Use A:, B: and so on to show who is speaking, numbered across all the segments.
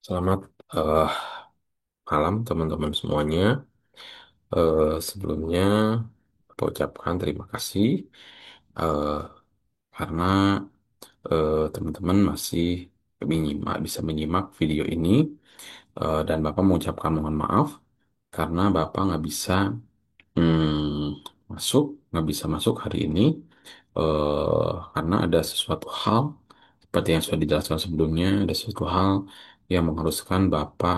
A: Selamat eh, malam teman-teman semuanya. Sebelumnya aku ucapkan terima kasih eh, karena teman-teman masih bisa menyimak video ini. Dan Bapak mengucapkan mohon maaf karena Bapak nggak bisa masuk hari ini karena ada sesuatu hal seperti yang sudah dijelaskan sebelumnya, ada sesuatu hal yang mengharuskan Bapak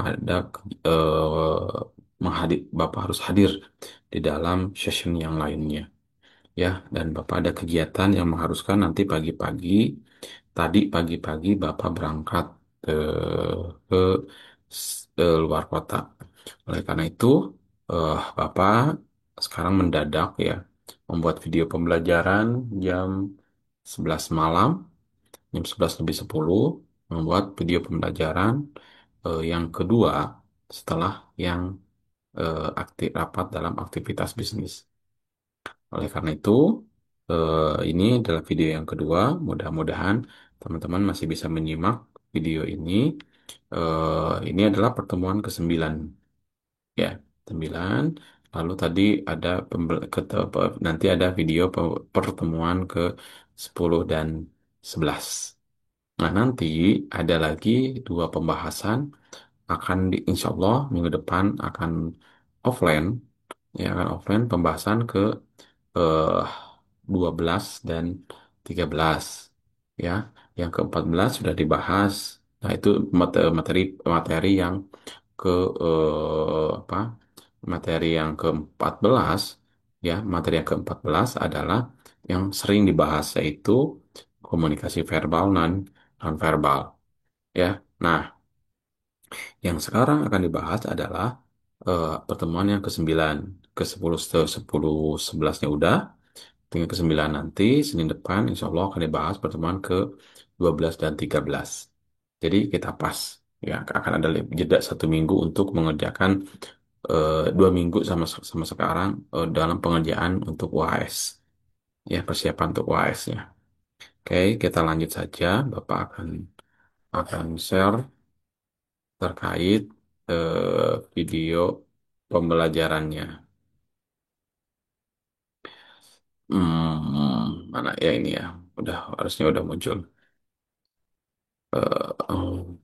A: harus hadir di dalam session yang lainnya, ya. Dan Bapak ada kegiatan yang mengharuskan nanti pagi-pagi Bapak berangkat ke luar kota. Oleh karena itu, Bapak sekarang mendadak, ya, membuat video pembelajaran jam 11 malam, jam 11 lebih 10, membuat video pembelajaran yang kedua setelah yang rapat dalam aktivitas bisnis. Oleh karena itu, ini adalah video yang kedua. Mudah-mudahan teman-teman masih bisa menyimak video ini. Ini adalah pertemuan ke-9, ya, 9. Lalu tadi ada nanti ada video pertemuan ke-10 dan 11. Nah, nanti ada lagi dua pembahasan insya Allah minggu depan akan offline, ya, akan offline pembahasan eh, 12 dan 13, ya. Yang ke-14 sudah dibahas. Nah, itu materi materi yang ke apa? Materi yang ke-14, ya, materi yang ke-14 adalah yang sering dibahas, yaitu komunikasi verbal dan non verbal, ya. Nah, yang sekarang akan dibahas adalah pertemuan yang ke-9, ke-10, 10, 11-nya udah. Tinggal ke-9 nanti, Senin depan, insya Allah akan dibahas pertemuan ke-12 dan 13. Jadi kita pas, ya, akan ada jeda 1 minggu untuk mengerjakan 2 minggu sama sekarang dalam pengerjaan untuk UAS, ya, persiapan untuk UAS-nya. Oke, kita lanjut saja. Bapak akan share terkait video pembelajarannya. Mana ya ini, ya? Harusnya udah muncul. Oh,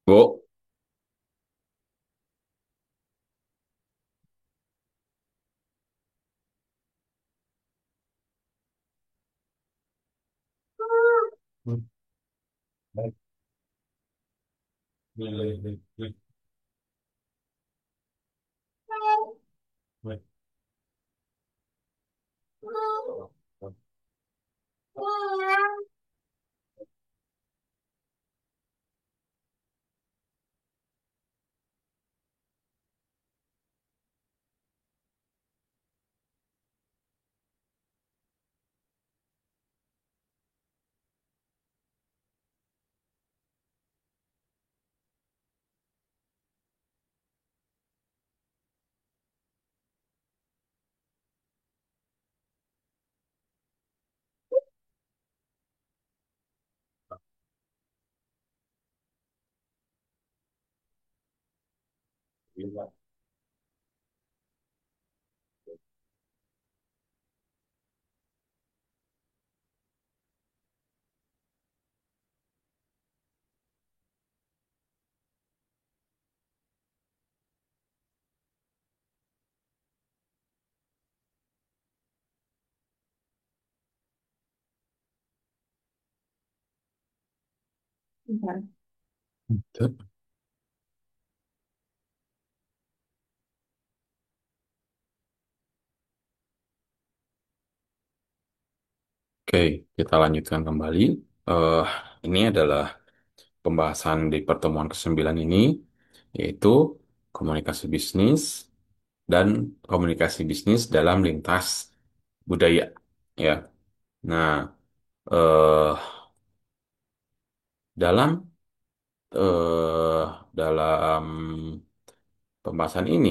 A: Bu. Oke, kita lanjutkan kembali. Eh, ini adalah pembahasan di pertemuan ke-9 ini, yaitu komunikasi bisnis dan komunikasi bisnis dalam lintas budaya, ya. Nah, eh dalam eh dalam pembahasan ini,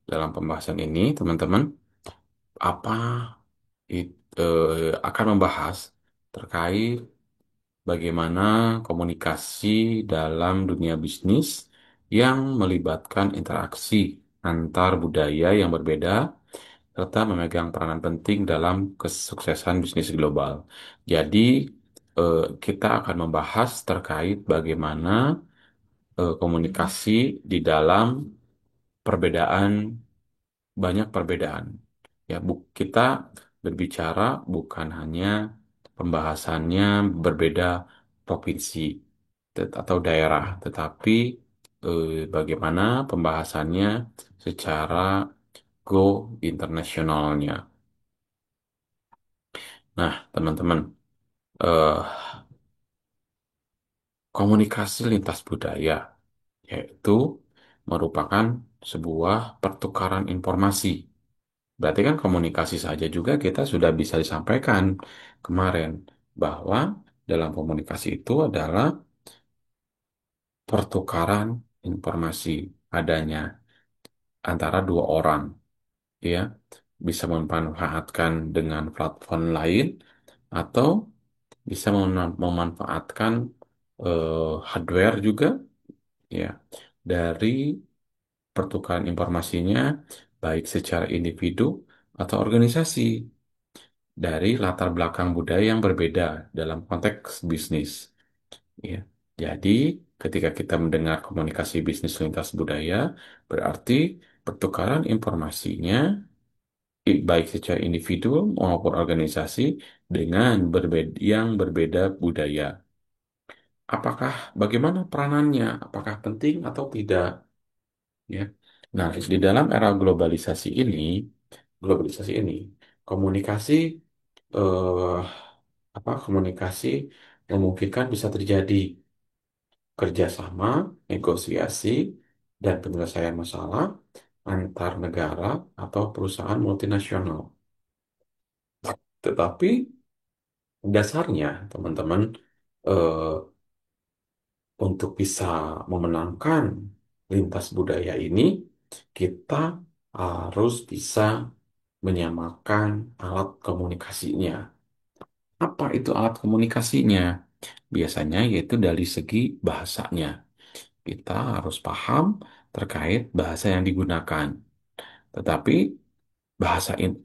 A: dalam pembahasan ini, teman-teman, apa akan membahas terkait bagaimana komunikasi dalam dunia bisnis yang melibatkan interaksi antar budaya yang berbeda serta memegang peranan penting dalam kesuksesan bisnis global. Jadi, kita akan membahas terkait bagaimana komunikasi di dalam perbedaan, banyak perbedaan. Ya, kita berbicara bukan hanya pembahasannya berbeda provinsi atau daerah, tetapi bagaimana pembahasannya secara go internasionalnya. Nah, teman-teman, eh, komunikasi lintas budaya yaitu merupakan sebuah pertukaran informasi. Berarti kan komunikasi saja juga kita sudah bisa disampaikan kemarin bahwa dalam komunikasi itu adalah pertukaran informasi adanya antara dua orang, ya, bisa memanfaatkan dengan platform lain atau bisa memanfaatkan hardware juga, ya, dari pertukaran informasinya baik secara individu atau organisasi dari latar belakang budaya yang berbeda dalam konteks bisnis. Ya. Jadi, ketika kita mendengar komunikasi bisnis lintas budaya, berarti pertukaran informasinya baik secara individu maupun organisasi dengan yang berbeda budaya. Apakah bagaimana peranannya? Apakah penting atau tidak? Ya. Nah, di dalam era globalisasi ini, komunikasi eh, komunikasi memungkinkan bisa terjadi kerjasama, negosiasi, dan penyelesaian masalah antar negara atau perusahaan multinasional. Tetapi dasarnya, teman-teman, eh, untuk bisa memenangkan lintas budaya ini, kita harus bisa menyamakan alat komunikasinya. Apa itu alat komunikasinya? Biasanya yaitu dari segi bahasanya. Kita harus paham terkait bahasa yang digunakan. Tetapi bahasa in-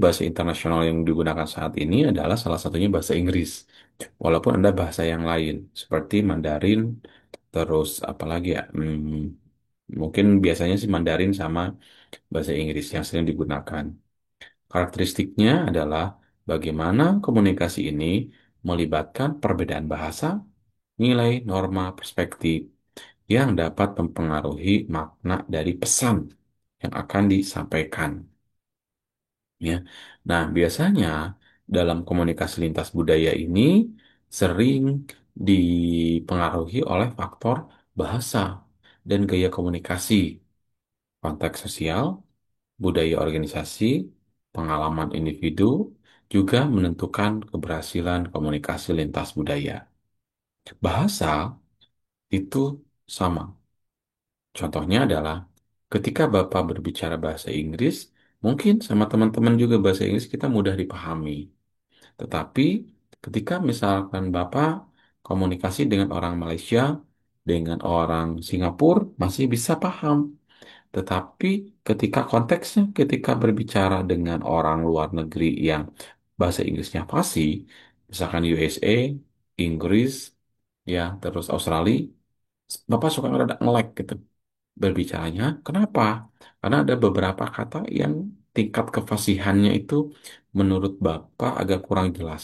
A: bahasa internasional yang digunakan saat ini adalah salah satunya bahasa Inggris. Walaupun ada bahasa yang lain seperti Mandarin, terus apalagi ya, mungkin biasanya sih Mandarin sama bahasa Inggris yang sering digunakan. Karakteristiknya adalah bagaimana komunikasi ini melibatkan perbedaan bahasa, nilai, norma, perspektif yang dapat mempengaruhi makna dari pesan yang akan disampaikan. Ya. Nah, biasanya dalam komunikasi lintas budaya ini sering dipengaruhi oleh faktor bahasa dan gaya komunikasi, konteks sosial, budaya organisasi, pengalaman individu, juga menentukan keberhasilan komunikasi lintas budaya. Bahasa itu sama. Contohnya adalah ketika Bapak berbicara bahasa Inggris, mungkin sama teman-teman juga bahasa Inggris kita mudah dipahami. Tetapi ketika misalkan Bapak komunikasi dengan orang Malaysia, dengan orang Singapura, masih bisa paham. Tetapi ketika konteksnya, ketika berbicara dengan orang luar negeri yang bahasa Inggrisnya fasih, misalkan USA, Inggris, ya, terus Australia, Bapak suka rada nge-lag gitu berbicaranya. Kenapa? Karena ada beberapa kata yang tingkat kefasihannya itu menurut Bapak agak kurang jelas,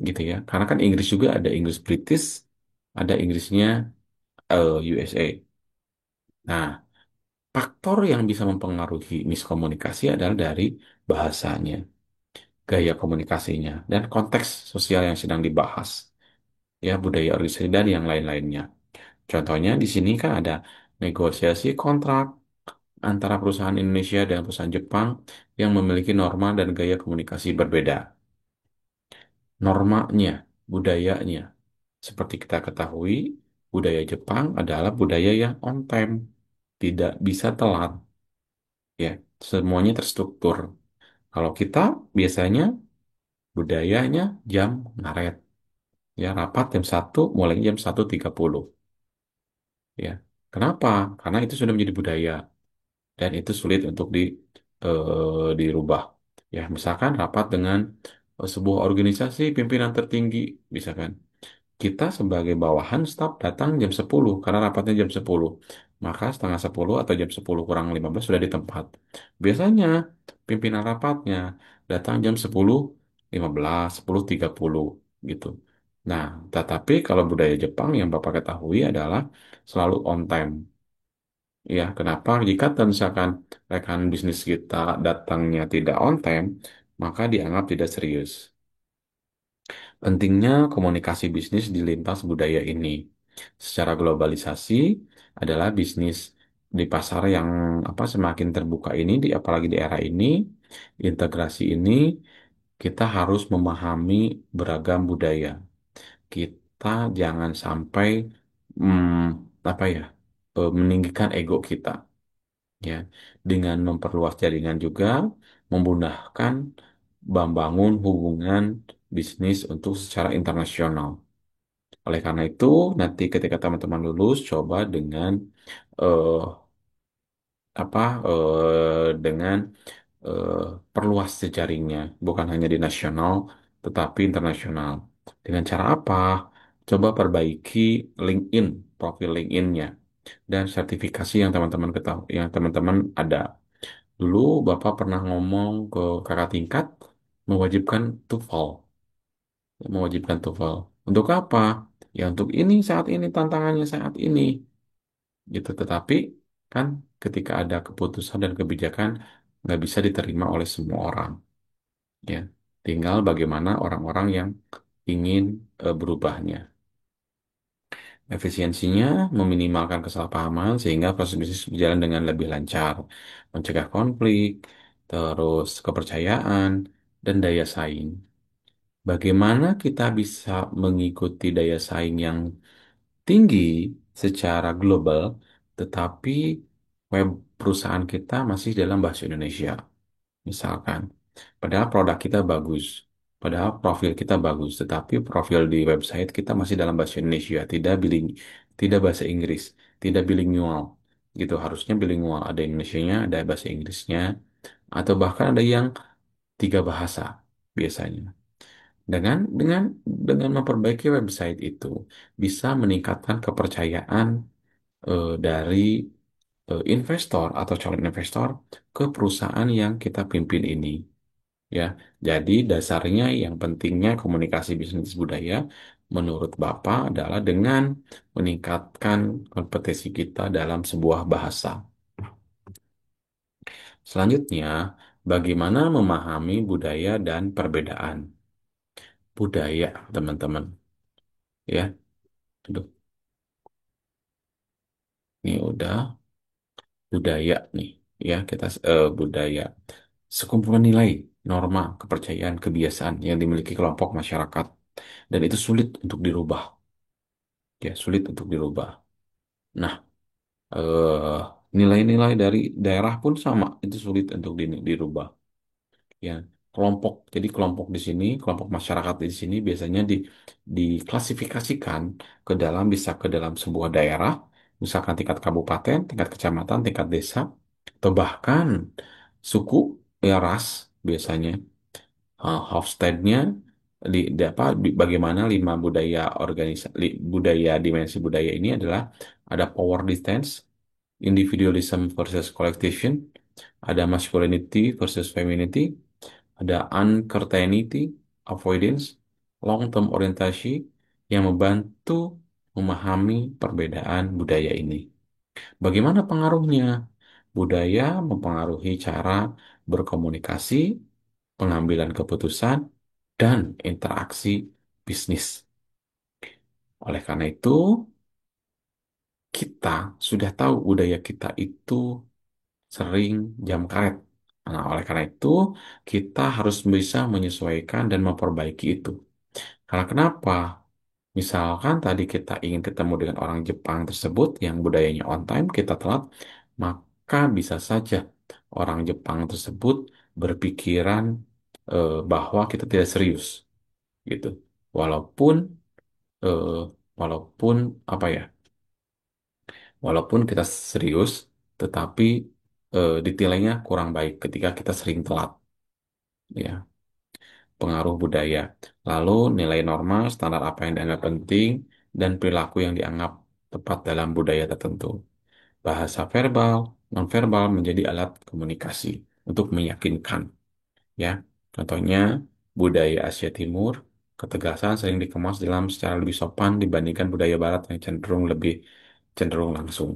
A: gitu ya. Karena kan Inggris juga ada Inggris British, ada Inggrisnya USA. Nah, faktor yang bisa mempengaruhi miskomunikasi adalah dari bahasanya, gaya komunikasinya, dan konteks sosial yang sedang dibahas, ya, budaya organisasi dan yang lain-lainnya. Contohnya di sini kan ada negosiasi kontrak, antara perusahaan Indonesia dan perusahaan Jepang yang memiliki norma dan gaya komunikasi berbeda. Normanya, budayanya. Seperti kita ketahui, budaya Jepang adalah budaya yang on time, tidak bisa telat, ya. Semuanya terstruktur. Kalau kita biasanya budayanya jam ngaret, ya rapat jam 1, mulai jam 1.30, ya. Kenapa? Karena itu sudah menjadi budaya dan itu sulit untuk dirubah. Ya, misalkan rapat dengan sebuah organisasi pimpinan tertinggi, misalkan. Kita sebagai bawahan staf datang jam 10 karena rapatnya jam 10. Maka setengah 10 atau jam 10 kurang 15 sudah di tempat. Biasanya pimpinan rapatnya datang jam 10.15, 10.30 gitu. Nah, tetapi kalau budaya Jepang yang Bapak ketahui adalah selalu on time. Ya, kenapa? Jika misalkan rekan bisnis kita datangnya tidak on time, maka dianggap tidak serius. Pentingnya komunikasi bisnis di lintas budaya ini. Secara globalisasi adalah bisnis di pasar yang semakin terbuka ini, apalagi di era ini, integrasi ini, kita harus memahami beragam budaya. Kita jangan sampai apa ya meninggikan ego kita, ya, dengan memperluas jaringan juga memudahkan membangun hubungan bisnis untuk secara internasional. Oleh karena itu, nanti ketika teman-teman lulus, coba dengan eh, apa dengan eh, perluas jejaringnya, bukan hanya di nasional, tetapi internasional. Dengan cara apa? Coba perbaiki LinkedIn, profil LinkedIn-nya, dan sertifikasi yang teman-teman ketahui, yang teman-teman ada. Dulu Bapak pernah ngomong ke kakak tingkat mewajibkan TOEFL, mewajibkan TOEFL. Untuk apa? Ya untuk ini saat ini tantangannya saat ini gitu. Tetapi kan ketika ada keputusan dan kebijakan nggak bisa diterima oleh semua orang, ya. Tinggal bagaimana orang-orang yang ingin berubahnya. Efisiensinya meminimalkan kesalahpahaman sehingga proses bisnis berjalan dengan lebih lancar, mencegah konflik, terus kepercayaan, dan daya saing. Bagaimana kita bisa mengikuti daya saing yang tinggi secara global, tetapi web perusahaan kita masih dalam bahasa Indonesia, misalkan. Padahal produk kita bagus, padahal profil kita bagus, tetapi profil di website kita masih dalam bahasa Indonesia, tidak bahasa Inggris, tidak bilingual. Gitu, harusnya bilingual, ada Indonesianya, ada bahasa Inggrisnya, atau bahkan ada yang 3 bahasa biasanya. Dengan memperbaiki website itu bisa meningkatkan kepercayaan dari investor atau calon investor ke perusahaan yang kita pimpin ini, ya. Jadi dasarnya yang pentingnya komunikasi bisnis budaya menurut Bapak adalah dengan meningkatkan kompetensi kita dalam sebuah bahasa. Selanjutnya, bagaimana memahami budaya dan perbedaan budaya, teman-teman, ya. Aduh, ini udah budaya nih, ya. Kita budaya sekumpulan nilai, norma, kepercayaan, kebiasaan yang dimiliki kelompok masyarakat, dan itu sulit untuk dirubah, ya, sulit untuk dirubah. Nah, eh, nilai-nilai dari daerah pun sama, itu sulit untuk dirubah, ya. Jadi kelompok di sini, kelompok masyarakat di sini biasanya diklasifikasikan bisa ke dalam sebuah daerah, misalkan tingkat kabupaten, tingkat kecamatan, tingkat desa, atau bahkan suku, ya, ras biasanya. Hofstadnya bagaimana 5 budaya budaya, dimensi budaya ini adalah ada power distance, individualism versus collectivism, ada masculinity versus femininity, ada uncertainty, avoidance, long-term orientasi yang membantu memahami perbedaan budaya ini. Bagaimana pengaruhnya? Budaya mempengaruhi cara berkomunikasi, pengambilan keputusan, dan interaksi bisnis. Oleh karena itu, kita sudah tahu budaya kita itu sering jam karet. Nah, oleh karena itu, kita harus bisa menyesuaikan dan memperbaiki itu. Karena kenapa? Misalkan tadi kita ingin ketemu dengan orang Jepang tersebut yang budayanya on time, kita telat, maka bisa saja orang Jepang tersebut berpikiran bahwa kita tidak serius, gitu. Walaupun eh, walaupun apa ya? Walaupun kita serius, tetapi detailnya kurang baik ketika kita sering telat, ya. Pengaruh budaya. Lalu nilai norma, standar apa yang dianggap penting, dan perilaku yang dianggap tepat dalam budaya tertentu. Bahasa verbal, nonverbal menjadi alat komunikasi untuk meyakinkan, ya. Contohnya, budaya Asia Timur, ketegasan sering dikemas dalam secara lebih sopan dibandingkan budaya Barat yang cenderung langsung.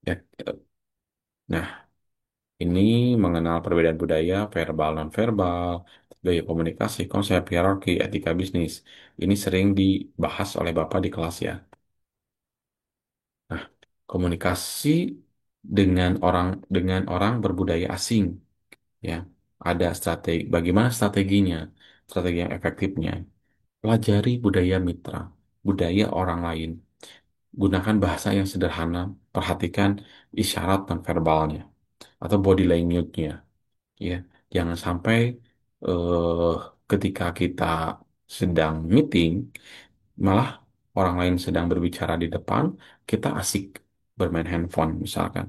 A: Ya, nah, ini mengenal perbedaan budaya, verbal, nonverbal, gaya komunikasi, konsep hierarki, etika bisnis. Ini sering dibahas oleh Bapak di kelas ya. Nah, komunikasi dengan orang berbudaya asing ya. Ada strategi, bagaimana strateginya? Strategi yang efektifnya. Pelajari budaya mitra, budaya orang lain. Gunakan bahasa yang sederhana, perhatikan isyarat nonverbalnya atau body language-nya. Ya, jangan sampai eh, ketika kita sedang meeting, malah orang lain sedang berbicara di depan, kita asik bermain handphone misalkan,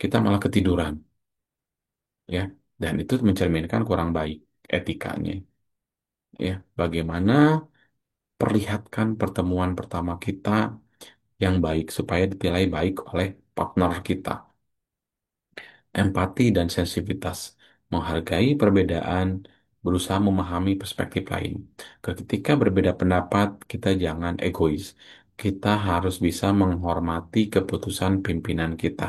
A: kita malah ketiduran, ya, dan itu mencerminkan kurang baik etikanya, ya. Bagaimana perlihatkan pertemuan pertama kita yang baik supaya dinilai baik oleh partner kita. Empati dan sensitivitas, menghargai perbedaan, berusaha memahami perspektif lain. Ketika berbeda pendapat, kita jangan egois. Kita harus bisa menghormati keputusan pimpinan kita,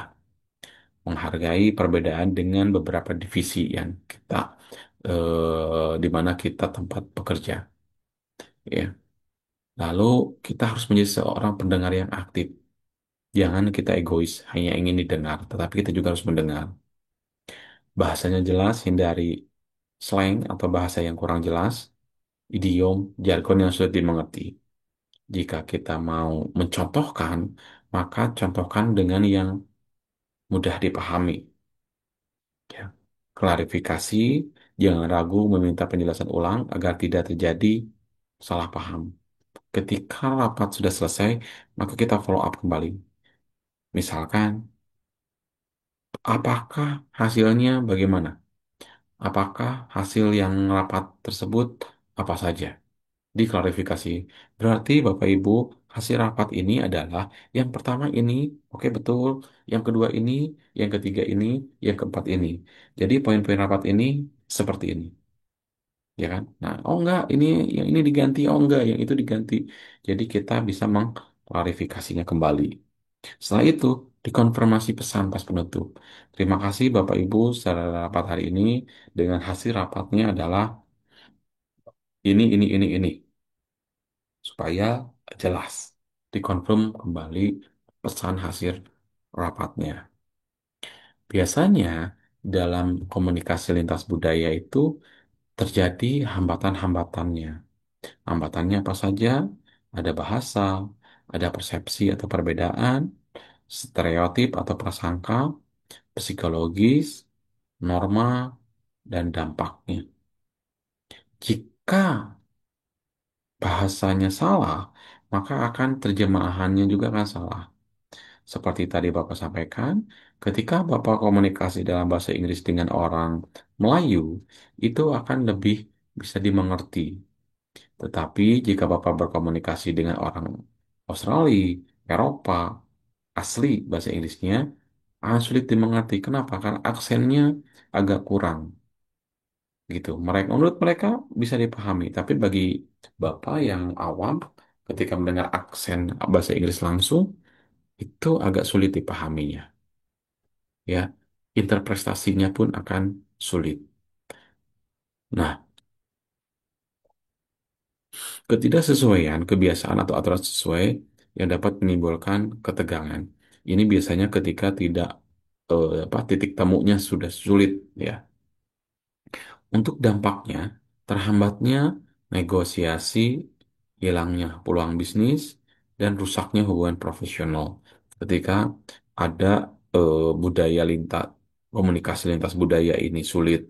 A: menghargai perbedaan dengan beberapa divisi yang di mana kita tempat bekerja, ya. Lalu kita harus menjadi seorang pendengar yang aktif. Jangan kita egois, hanya ingin didengar, tetapi kita juga harus mendengar. Bahasanya jelas, hindari slang atau bahasa yang kurang jelas, idiom, jargon yang sulit dimengerti. Jika kita mau mencontohkan, maka contohkan dengan yang mudah dipahami. Ya. Klarifikasi, jangan ragu meminta penjelasan ulang agar tidak terjadi salah paham. Ketika rapat sudah selesai, maka kita follow up kembali. Misalkan, apakah hasilnya bagaimana? Apakah hasil yang rapat tersebut apa saja? Diklarifikasi. Berarti Bapak Ibu, hasil rapat ini adalah yang pertama ini, oke betul, yang kedua ini, yang ketiga ini, yang keempat ini. Jadi poin-poin rapat ini seperti ini, ya kan? Nah, oh enggak, ini yang ini diganti, oh enggak, yang itu diganti. Jadi kita bisa mengklarifikasinya kembali. Setelah itu, dikonfirmasi pesan pas penutup. Terima kasih Bapak Ibu secara rapat hari ini dengan hasil rapatnya adalah ini supaya jelas dikonfirm kembali pesan hasil rapatnya. Biasanya dalam komunikasi lintas budaya itu terjadi hambatan-hambatannya. Hambatannya apa saja? Ada bahasa, ada persepsi atau perbedaan, stereotip atau prasangka, psikologis, norma, dan dampaknya. Jika bahasanya salah, maka akan terjemahannya juga akan salah. Seperti tadi Bapak sampaikan, ketika Bapak komunikasi dalam bahasa Inggris dengan orang Melayu, itu akan lebih bisa dimengerti. Tetapi jika Bapak berkomunikasi dengan orang Australia, Eropa, asli bahasa Inggrisnya, akan sulit dimengerti. Kenapa? Karena aksennya agak kurang, gitu. Menurut mereka bisa dipahami, tapi bagi Bapak yang awam, ketika mendengar aksen bahasa Inggris langsung, itu agak sulit dipahaminya, ya. Interpretasinya pun akan sulit. Nah, ketidaksesuaian kebiasaan atau aturan sesuai yang dapat menimbulkan ketegangan. Ini biasanya ketika tidak apa titik temunya sudah sulit ya. Untuk dampaknya, terhambatnya negosiasi, hilangnya peluang bisnis, dan rusaknya hubungan profesional. Ketika ada budaya lintas, komunikasi lintas budaya ini sulit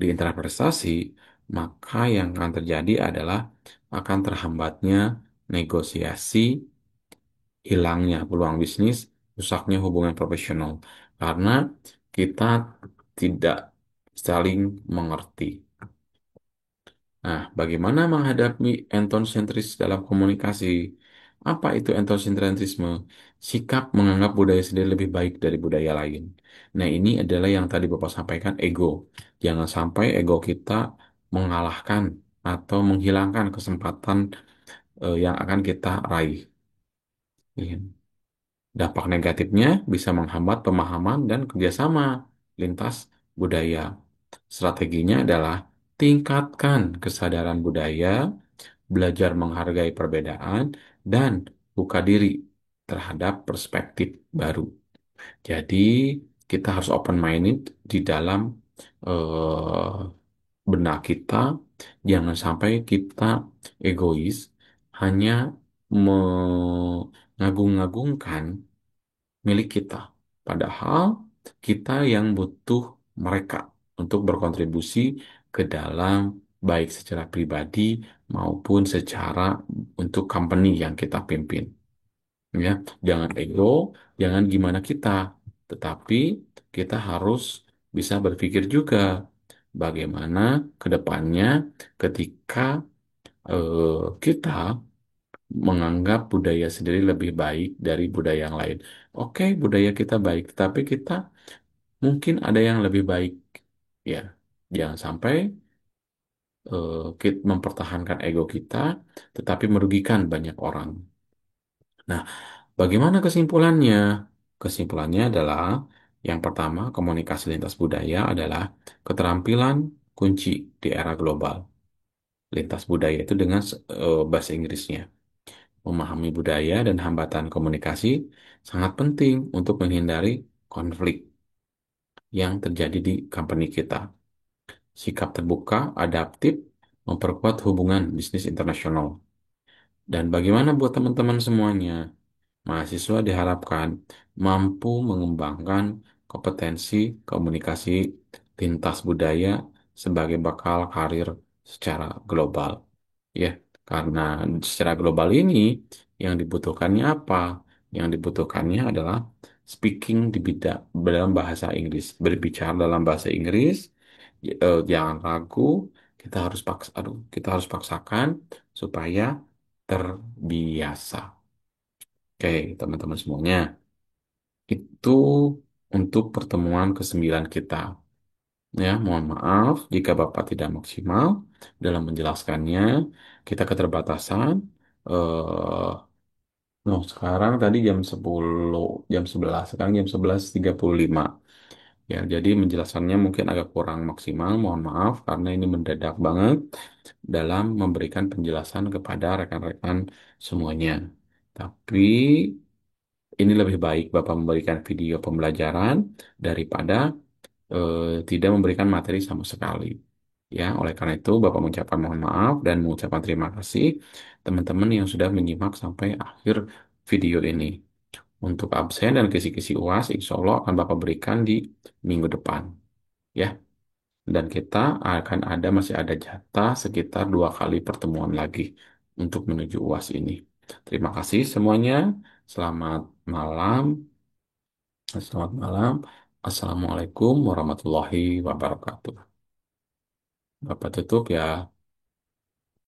A: diinterpretasi, maka yang akan terjadi adalah akan terhambatnya negosiasi, hilangnya peluang bisnis, rusaknya hubungan profesional. Karena kita tidak saling mengerti. Nah, bagaimana menghadapi entonsentris dalam komunikasi? Apa itu entosentrisme? Sikap menganggap budaya sendiri lebih baik dari budaya lain. Nah, ini adalah yang tadi Bapak sampaikan, ego. Jangan sampai ego kita mengalahkan atau menghilangkan kesempatan yang akan kita raih. Iya. Dampak negatifnya bisa menghambat pemahaman dan kerjasama lintas budaya. Strateginya adalah tingkatkan kesadaran budaya, belajar menghargai perbedaan, dan buka diri terhadap perspektif baru. Jadi, kita harus open-minded di dalam eh, benak kita. Jangan sampai kita egois, hanya mengagung-agungkan milik kita. Padahal kita yang butuh mereka untuk berkontribusi ke dalam baik secara pribadi maupun secara untuk company yang kita pimpin. Ya, jangan ego, jangan gimana kita, tetapi kita harus bisa berpikir juga bagaimana ke depannya ketika kita menganggap budaya sendiri lebih baik dari budaya yang lain. Oke, budaya kita baik, tapi kita mungkin ada yang lebih baik. Ya, jangan sampai kita mempertahankan ego kita, tetapi merugikan banyak orang. Nah, bagaimana kesimpulannya? Kesimpulannya adalah yang pertama, komunikasi lintas budaya adalah keterampilan kunci di era global. Lintas budaya itu dengan bahasa Inggrisnya. Memahami budaya dan hambatan komunikasi sangat penting untuk menghindari konflik yang terjadi di company kita. Sikap terbuka, adaptif, memperkuat hubungan bisnis internasional. Dan bagaimana buat teman-teman semuanya? Mahasiswa diharapkan mampu mengembangkan kompetensi komunikasi lintas budaya sebagai bakal karir secara global. Ya, karena secara global ini yang dibutuhkannya apa? Yang dibutuhkannya adalah speaking di bidang dalam bahasa Inggris, berbicara dalam bahasa Inggris. Jangan ragu, kita harus paksakan supaya terbiasa. Oke, teman-teman semuanya, itu untuk pertemuan ke-9 kita. Ya, mohon maaf jika Bapak tidak maksimal dalam menjelaskannya. Kita keterbatasan. Eh, sekarang tadi jam 11, sekarang jam 11:35. Ya, jadi menjelaskannya mungkin agak kurang maksimal. Mohon maaf karena ini mendadak banget dalam memberikan penjelasan kepada rekan-rekan semuanya. Tapi ini lebih baik Bapak memberikan video pembelajaran daripada tidak memberikan materi sama sekali. Ya, oleh karena itu Bapak mengucapkan mohon maaf dan mengucapkan terima kasih teman-teman yang sudah menyimak sampai akhir video ini. Untuk absen dan kisi-kisi UAS, insya Allah akan Bapak berikan di minggu depan. Ya, dan kita masih ada jatah sekitar 2 kali pertemuan lagi untuk menuju UAS ini. Terima kasih semuanya. Selamat malam. Selamat malam. Assalamualaikum warahmatullahi wabarakatuh. Bapak tutup ya.